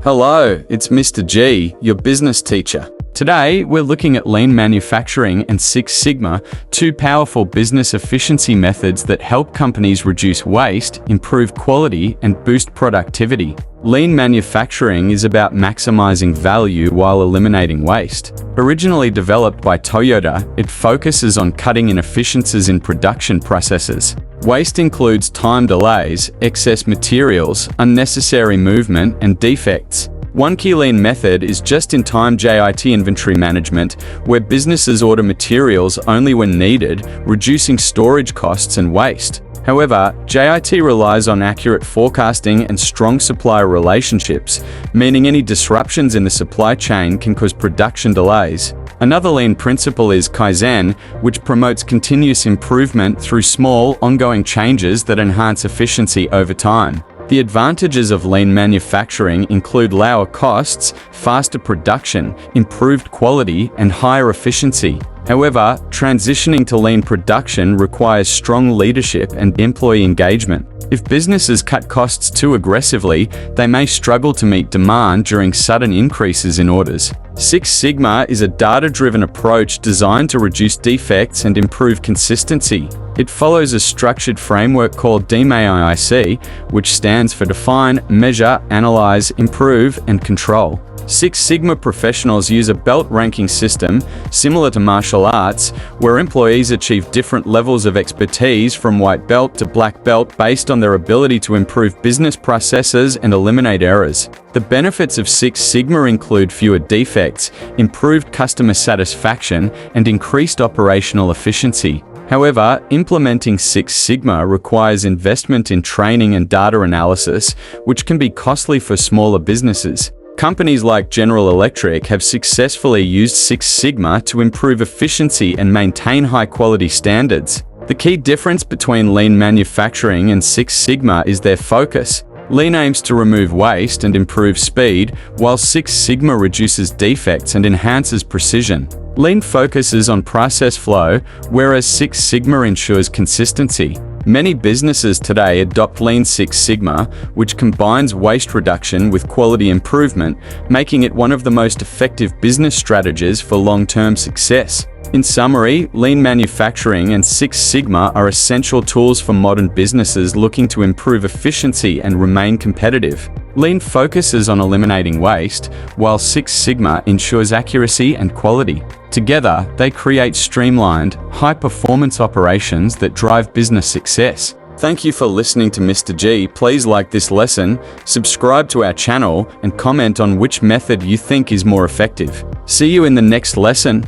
Hello, it's Mr. G, your business teacher. Today, we're looking at lean manufacturing and Six Sigma, two powerful business efficiency methods that help companies reduce waste, improve quality, and boost productivity. Lean manufacturing is about maximizing value while eliminating waste. Originally developed by Toyota, it focuses on cutting inefficiencies in production processes. Waste includes time delays, excess materials, unnecessary movement, and defects. One key lean method is just-in-time JIT inventory management, where businesses order materials only when needed, reducing storage costs and waste. However, JIT relies on accurate forecasting and strong supplier relationships, meaning any disruptions in the supply chain can cause production delays. Another lean principle is Kaizen, which promotes continuous improvement through small, ongoing changes that enhance efficiency over time. The advantages of lean manufacturing include lower costs, faster production, improved quality, and higher efficiency. However, transitioning to lean production requires strong leadership and employee engagement. If businesses cut costs too aggressively, they may struggle to meet demand during sudden increases in orders. Six Sigma is a data-driven approach designed to reduce defects and improve consistency. It follows a structured framework called DMAIC, which stands for Define, Measure, Analyze, Improve, and Control. Six Sigma professionals use a belt ranking system, similar to martial arts, where employees achieve different levels of expertise from white belt to black belt based on their ability to improve business processes and eliminate errors. The benefits of Six Sigma include fewer defects, improved customer satisfaction, and increased operational efficiency. However, implementing Six Sigma requires investment in training and data analysis, which can be costly for smaller businesses. Companies like General Electric have successfully used Six Sigma to improve efficiency and maintain high-quality standards. The key difference between lean manufacturing and Six Sigma is their focus. Lean aims to remove waste and improve speed, while Six Sigma reduces defects and enhances precision. Lean focuses on process flow, whereas Six Sigma ensures consistency. Many businesses today adopt Lean Six Sigma, which combines waste reduction with quality improvement, making it one of the most effective business strategies for long-term success. In summary, lean manufacturing and Six Sigma are essential tools for modern businesses looking to improve efficiency and remain competitive. Lean focuses on eliminating waste, while Six Sigma ensures accuracy and quality. Together, they create streamlined, high-performance operations that drive business success. Thank you for listening to Mr. G. Please like this lesson, subscribe to our channel, and comment on which method you think is more effective. See you in the next lesson.